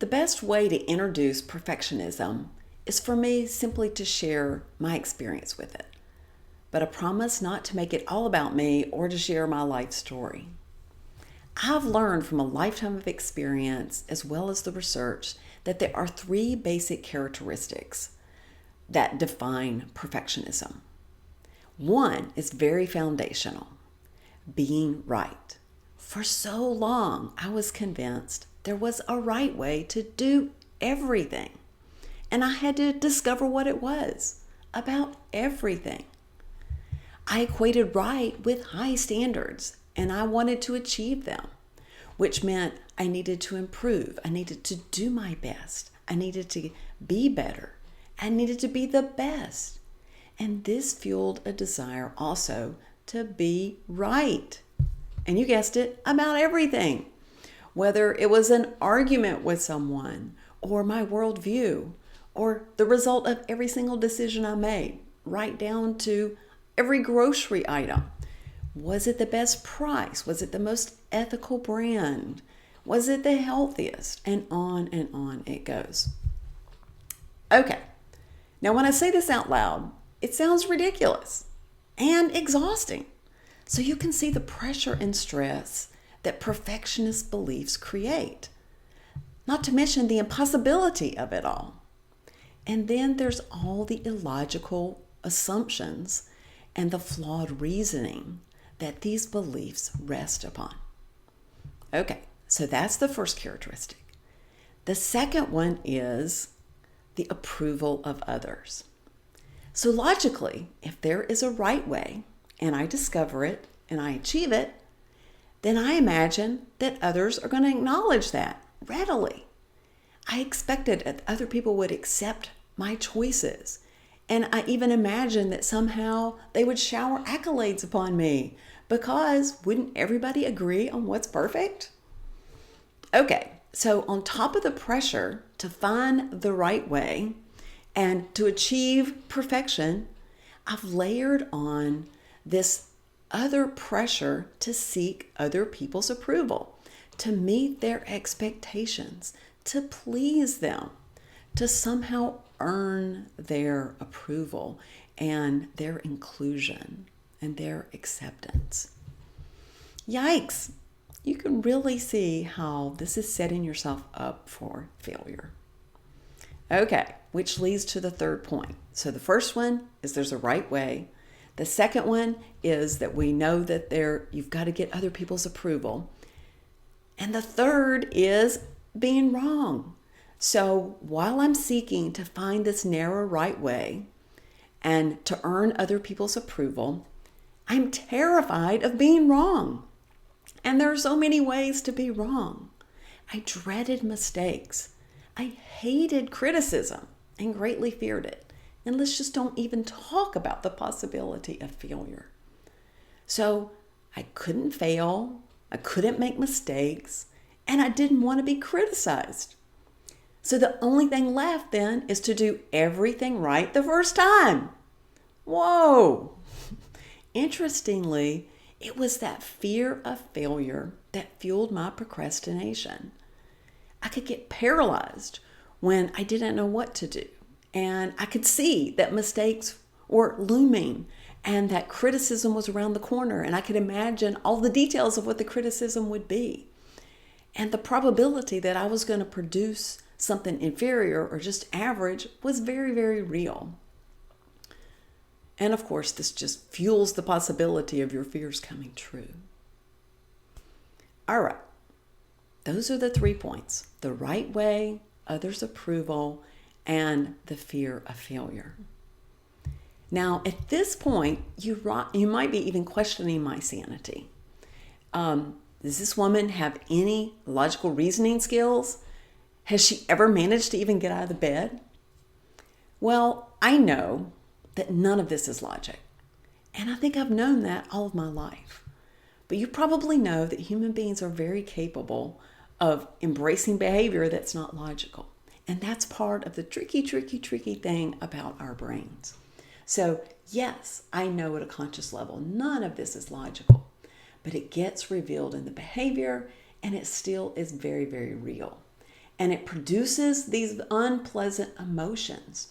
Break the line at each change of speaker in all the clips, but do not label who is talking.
The best way to introduce perfectionism is for me simply to share my experience with it, but I promise not to make it all about me or to share my life story. I've learned from a lifetime of experience as well as the research that there are three basic characteristics that define perfectionism. One is very foundational, being right. For so long, I was convinced there was a right way to do everything, and I had to discover what it was about everything. I equated right with high standards, and I wanted to achieve them, which meant I needed to improve. I needed to do my best. I needed to be better. I needed to be the best. And this fueled a desire also to be right. And you guessed it, about everything. Whether it was an argument with someone, or my worldview, or the result of every single decision I made, right down to every grocery item. Was it the best price? Was it the most ethical brand? Was it the healthiest? And on it goes. Okay, now when I say this out loud, it sounds ridiculous and exhausting. So you can see the pressure and stress that perfectionist beliefs create, not to mention the impossibility of it all. And then there's all the illogical assumptions and the flawed reasoning that these beliefs rest upon. Okay, so that's the first characteristic. The second one is the approval of others. So logically, if there is a right way and I discover it and I achieve it, then I imagine that others are going to acknowledge that readily. I expected that other people would accept my choices. And I even imagined that somehow they would shower accolades upon me, because wouldn't everybody agree on what's perfect? Okay, so on top of the pressure to find the right way and to achieve perfection, I've layered on this other pressure to seek other people's approval, to meet their expectations, to please them, to somehow earn their approval and their inclusion and their acceptance. Yikes! You can really see how this is setting yourself up for failure. Okay, which leads to the third point. So the first one is there's a right way. The second one is that we know that you've got to get other people's approval. And the third is being wrong. So while I'm seeking to find this narrow right way and to earn other people's approval, I'm terrified of being wrong. And there are so many ways to be wrong. I dreaded mistakes. I hated criticism and greatly feared it. And let's just don't even talk about the possibility of failure. So I couldn't fail, I couldn't make mistakes, and I didn't want to be criticized. So the only thing left then is to do everything right the first time. Whoa! Interestingly, it was that fear of failure that fueled my procrastination. I could get paralyzed when I didn't know what to do. And I could see that mistakes were looming and that criticism was around the corner. And I could imagine all the details of what the criticism would be. And the probability that I was going to produce something inferior or just average was very, very real. And of course, this just fuels the possibility of your fears coming true. All right. Those are the 3 points: the right way, others' approval, and the fear of failure. Now, at this point, you might be even questioning my sanity. Does this woman have any logical reasoning skills? Has she ever managed to even get out of the bed? Well, I know that none of this is logic. And I think I've known that all of my life. But you probably know that human beings are very capable of embracing behavior that's not logical. And that's part of the tricky thing about our brains. So yes, I know at a conscious level, none of this is logical, but it gets revealed in the behavior and it still is very, very real. and it produces these unpleasant emotions.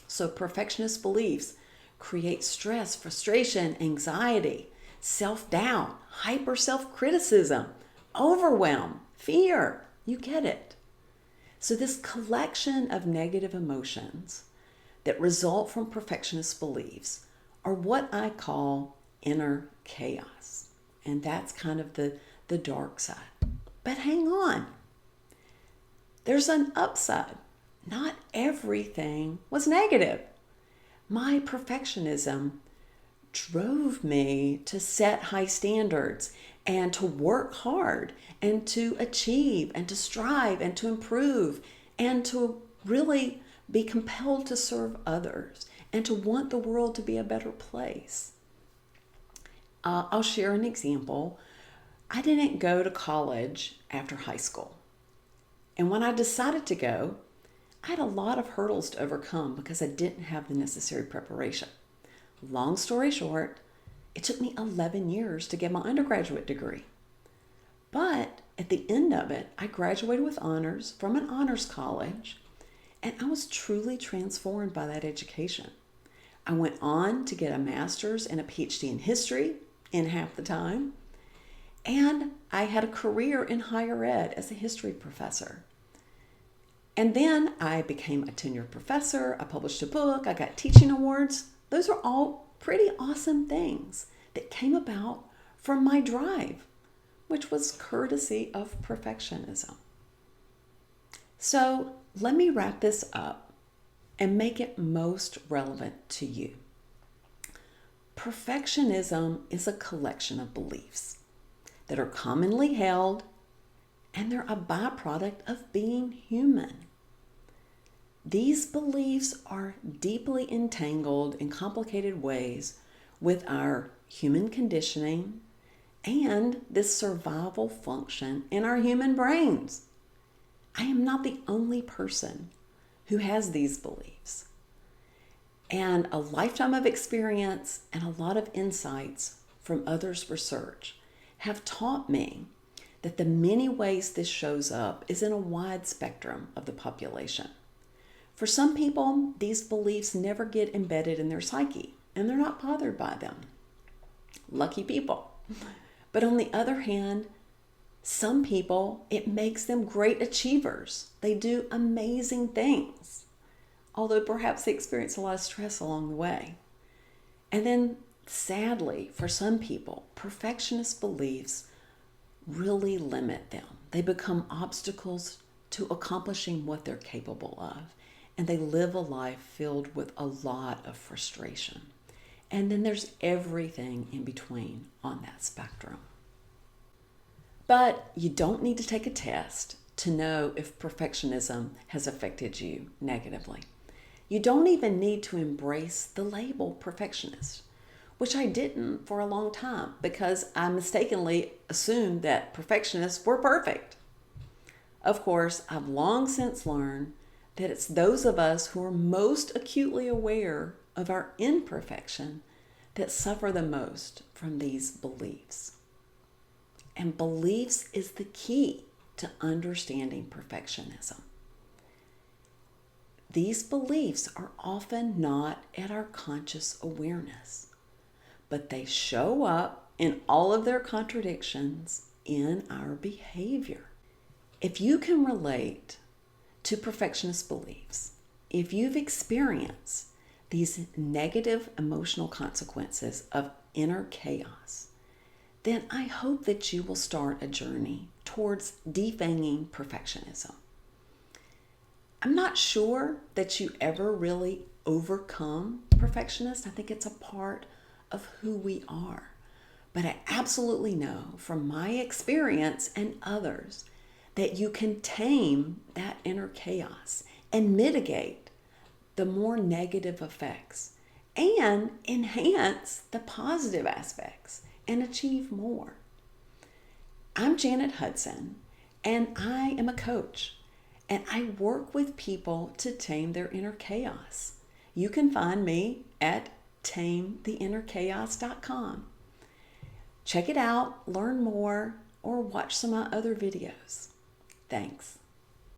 So perfectionist beliefs create stress, frustration, anxiety, self-doubt, hyper self-criticism, overwhelm, fear. You get it. So this collection of negative emotions that result from perfectionist beliefs are what I call inner chaos. And that's kind of the dark side. But hang on. There's an upside. Not everything was negative. My perfectionism drove me to set high standards and to work hard and to achieve and to strive and to improve and to really be compelled to serve others and to want the world to be a better place. I'll share an example. I didn't go to college after high school. And when I decided to go, I had a lot of hurdles to overcome because I didn't have the necessary preparation. Long story short, it took me 11 years to get my undergraduate degree. But at the end of it, I graduated with honors from an honors college, and I was truly transformed by that education. I went on to get a master's and a PhD in history in half the time, and I had a career in higher ed as a history professor. And then I became a tenured professor, I published a book, I got teaching awards. Those are all pretty awesome things that came about from my drive, which was courtesy of perfectionism. So let me wrap this up and make it most relevant to you. Perfectionism is a collection of beliefs that are commonly held, and they're a byproduct of being human. These beliefs are deeply entangled in complicated ways with our human conditioning and this survival function in our human brains. I am not the only person who has these beliefs. And a lifetime of experience and a lot of insights from others' research have taught me that the many ways this shows up is in a wide spectrum of the population. For some people, these beliefs never get embedded in their psyche, and they're not bothered by them. Lucky people. But on the other hand, some people, it makes them great achievers. They do amazing things, although perhaps they experience a lot of stress along the way. And then, sadly, for some people, perfectionist beliefs really limit them. They become obstacles to accomplishing what they're capable of. And they live a life filled with a lot of frustration. And then there's everything in between on that spectrum. But you don't need to take a test to know if perfectionism has affected you negatively. You don't even need to embrace the label perfectionist, which I didn't for a long time because I mistakenly assumed that perfectionists were perfect. Of course, I've long since learned that it's those of us who are most acutely aware of our imperfection that suffer the most from these beliefs. And beliefs is the key to understanding perfectionism. These beliefs are often not at our conscious awareness, but they show up in all of their contradictions in our behavior. If you can relate to perfectionist beliefs, if you've experienced these negative emotional consequences of inner chaos, then I hope that you will start a journey towards defanging perfectionism. I'm not sure that you ever really overcome perfectionists. I think it's a part of who we are. But I absolutely know from my experience and others that you can tame that inner chaos and mitigate the more negative effects and enhance the positive aspects and achieve more. I'm Janet Hudson, and I am a coach, and I work with people to tame their inner chaos. You can find me at tametheinnerchaos.com. Check it out, learn more, or watch some of my other videos. Thanks.